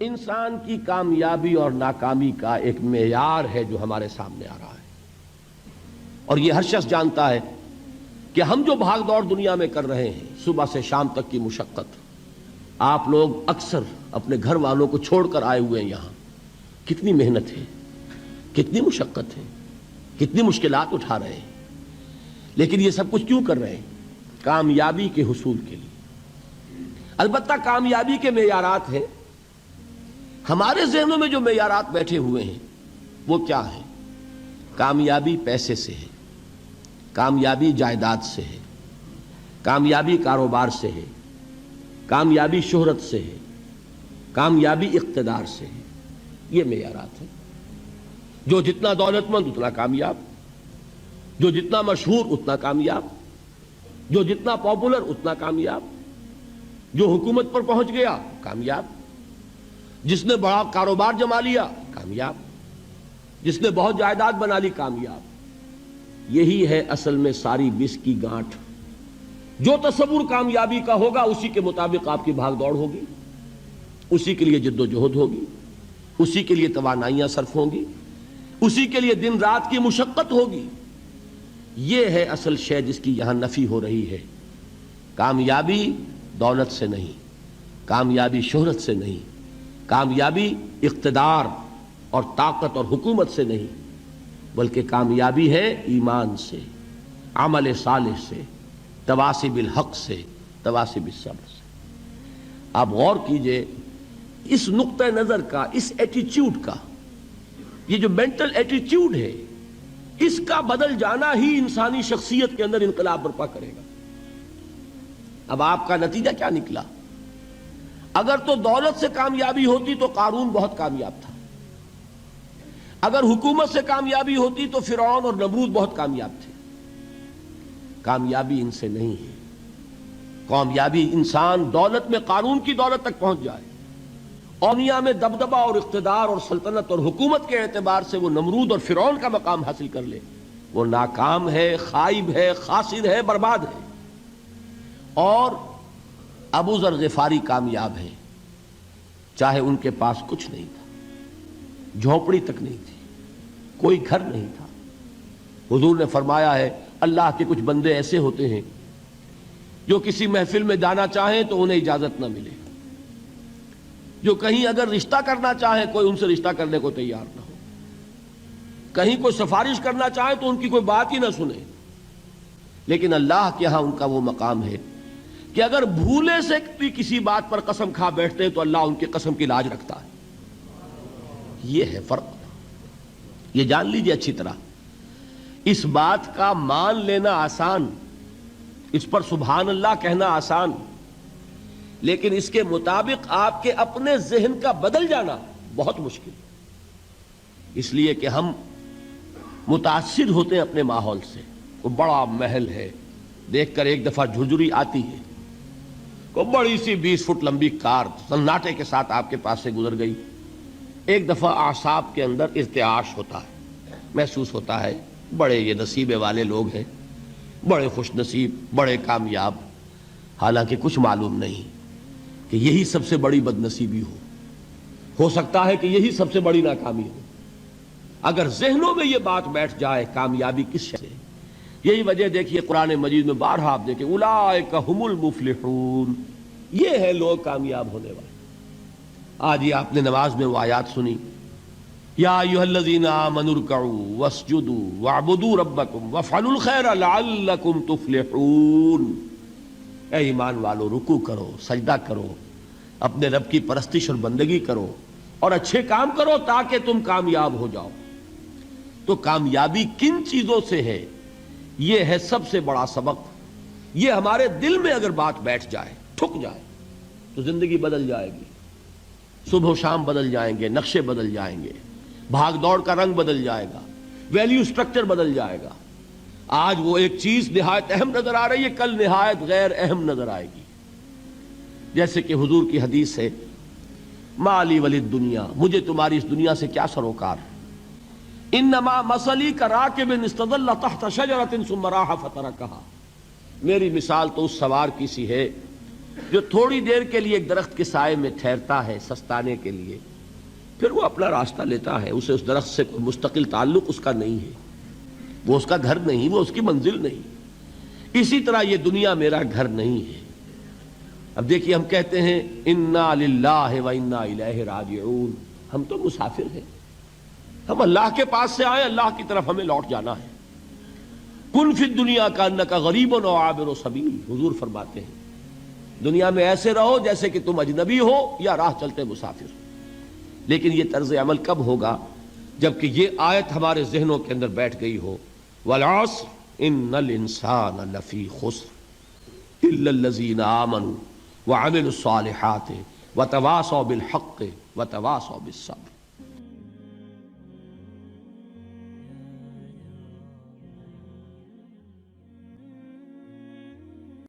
انسان کی کامیابی اور ناکامی کا ایک معیار ہے جو ہمارے سامنے آ رہا ہے، اور یہ ہر شخص جانتا ہے کہ ہم جو بھاگ دوڑ دنیا میں کر رہے ہیں، صبح سے شام تک کی مشقت، آپ لوگ اکثر اپنے گھر والوں کو چھوڑ کر آئے ہوئے ہیں یہاں، کتنی محنت ہے، کتنی مشقت ہے، کتنی مشکلات اٹھا رہے ہیں، لیکن یہ سب کچھ کیوں کر رہے ہیں؟ کامیابی کے حصول کے لیے۔ البتہ کامیابی کے معیارات ہیں، ہمارے ذہنوں میں جو معیارات بیٹھے ہوئے ہیں وہ کیا ہیں؟ کامیابی پیسے سے ہے، کامیابی جائیداد سے ہے، کامیابی کاروبار سے ہے، کامیابی شہرت سے ہے، کامیابی اقتدار سے ہے۔ یہ معیارات ہیں۔ جو جتنا دولت مند اتنا کامیاب، جو جتنا مشہور اتنا کامیاب، جو جتنا پاپولر اتنا کامیاب، جو حکومت پر پہنچ گیا کامیاب، جس نے بڑا کاروبار جما لیا کامیاب، جس نے بہت جائیداد بنا لی کامیاب۔ یہی ہے اصل میں ساری بس کی گانٹھ۔ جو تصور کامیابی کا ہوگا اسی کے مطابق آپ کی بھاگ دوڑ ہوگی، اسی کے لیے جد و جہد ہوگی، اسی کے لیے توانائیاں صرف ہوں گی، اسی کے لیے دن رات کی مشقت ہوگی۔ یہ ہے اصل شے جس کی یہاں نفی ہو رہی ہے۔ کامیابی دولت سے نہیں، کامیابی شہرت سے نہیں، کامیابی اقتدار اور طاقت اور حکومت سے نہیں، بلکہ کامیابی ہے ایمان سے، عمل صالح سے، تواصی بالحق سے، تواصی بالصبر سے۔ آپ غور کیجئے اس نقطہ نظر کا، اس ایٹیچیوڈ کا، یہ جو مینٹل ایٹیچیوڈ ہے، اس کا بدل جانا ہی انسانی شخصیت کے اندر انقلاب برپا کرے گا۔ اب آپ کا نتیجہ کیا نکلا؟ اگر تو دولت سے کامیابی ہوتی تو قارون بہت کامیاب تھا، اگر حکومت سے کامیابی ہوتی تو فرعون اور نمرود بہت کامیاب تھے۔ کامیابی ان سے نہیں ہے۔ کامیابی انسان دولت میں قارون کی دولت تک پہنچ جائے، اور دنیا میں دبدبہ اور اقتدار اور سلطنت اور حکومت کے اعتبار سے وہ نمرود اور فرعون کا مقام حاصل کر لے، وہ ناکام ہے، خائب ہے، خاسر ہے، برباد ہے۔ اور ابو ذر غفاری کامیاب ہیں، چاہے ان کے پاس کچھ نہیں تھا، جھونپڑی تک نہیں تھی، کوئی گھر نہیں تھا۔ حضور نے فرمایا ہے اللہ کے کچھ بندے ایسے ہوتے ہیں جو کسی محفل میں جانا چاہیں تو انہیں اجازت نہ ملے، جو کہیں اگر رشتہ کرنا چاہیں کوئی ان سے رشتہ کرنے کو تیار نہ ہو، کہیں کوئی سفارش کرنا چاہے تو ان کی کوئی بات ہی نہ سنے۔ لیکن اللہ کے ہاں ان کا وہ مقام ہے کہ اگر بھولے سے بھی کسی بات پر قسم کھا بیٹھتے ہیں تو اللہ ان کی قسم کی لاج رکھتا ہے۔ یہ ہے فرق، یہ جان لیجئے اچھی طرح۔ اس بات کا مان لینا آسان، اس پر سبحان اللہ کہنا آسان، لیکن اس کے مطابق آپ کے اپنے ذہن کا بدل جانا بہت مشکل، اس لیے کہ ہم متاثر ہوتے ہیں اپنے ماحول سے۔ وہ بڑا محل ہے، دیکھ کر ایک دفعہ جھرجھری آتی ہے، کوئی بڑی سی 20 فٹ لمبی کار سناٹے کے ساتھ آپ کے پاس سے گزر گئی، ایک دفعہ اعصاب کے اندر ارتعاش ہوتا ہے، محسوس ہوتا ہے بڑے یہ نصیبے والے لوگ ہیں، بڑے خوش نصیب، بڑے کامیاب، حالانکہ کچھ معلوم نہیں کہ یہی سب سے بڑی بد نصیبی ہو سکتا ہے کہ یہی سب سے بڑی ناکامی ہو۔ اگر ذہنوں میں یہ بات بیٹھ جائے کامیابی کس شے سے، یہی وجہ دیکھیے قرآن مجید میں بارہا آپ دیکھیں اولئک ھم المفلحون، یہ ہے لوگ کامیاب ہونے والے۔ آج ہی آپ نے نماز میں وہ آیات سنی، یا ایھا الذین آمنوا ارکعوا واسجدوا واعبدوا ربکم وافعلوا الخیر لعلکم تفلحون۔ اے ایمان والو، رکوع کرو، سجدہ کرو، اپنے رب کی پرستش اور بندگی کرو، اور اچھے کام کرو تاکہ تم کامیاب ہو جاؤ۔ تو کامیابی کن چیزوں سے ہے؟ یہ ہے سب سے بڑا سبق۔ یہ ہمارے دل میں اگر بات بیٹھ جائے، ٹھک جائے، تو زندگی بدل جائے گی، صبح و شام بدل جائیں گے، نقشے بدل جائیں گے، بھاگ دوڑ کا رنگ بدل جائے گا، ویلیو سٹرکچر بدل جائے گا۔ آج وہ ایک چیز نہایت اہم نظر آ رہی ہے، کل نہایت غیر اہم نظر آئے گی۔ جیسے کہ حضور کی حدیث ہے مالی وللدنیا، مجھے تمہاری اس دنیا سے کیا سروکار، انما مثلی کراکب استظل تحت شجرۃ ثم راح فترکھا، میری مثال تو اس سوار کی سی ہے جو تھوڑی دیر کے لیے ایک درخت کے سائے میں ٹھہرتا ہے سستانے کے لیے، پھر وہ اپنا راستہ لیتا ہے، اسے اس درخت سے کوئی مستقل تعلق اس کا نہیں ہے، وہ اس کا گھر نہیں، وہ اس کی منزل نہیں۔ اسی طرح یہ دنیا میرا گھر نہیں ہے۔ اب دیکھیے ہم کہتے ہیں انا للہ و انا الیہ راجعون، ہم تو مسافر ہیں، ہم اللہ کے پاس سے آئے، اللہ کی طرف ہمیں لوٹ جانا ہے۔ کن فی الدنیا کانک غریب و عابر سبیل، حضور فرماتے ہیں دنیا میں ایسے رہو جیسے کہ تم اجنبی ہو یا راہ چلتے مسافر۔ لیکن یہ طرز عمل کب ہوگا؟ جبکہ یہ آیت ہمارے ذہنوں کے اندر بیٹھ گئی ہو، والعصر ان الانسان لفی خسر الا الذین آمنوا وعملوا الصالحات وتواصوا بالحق وتواصوا بالصبر۔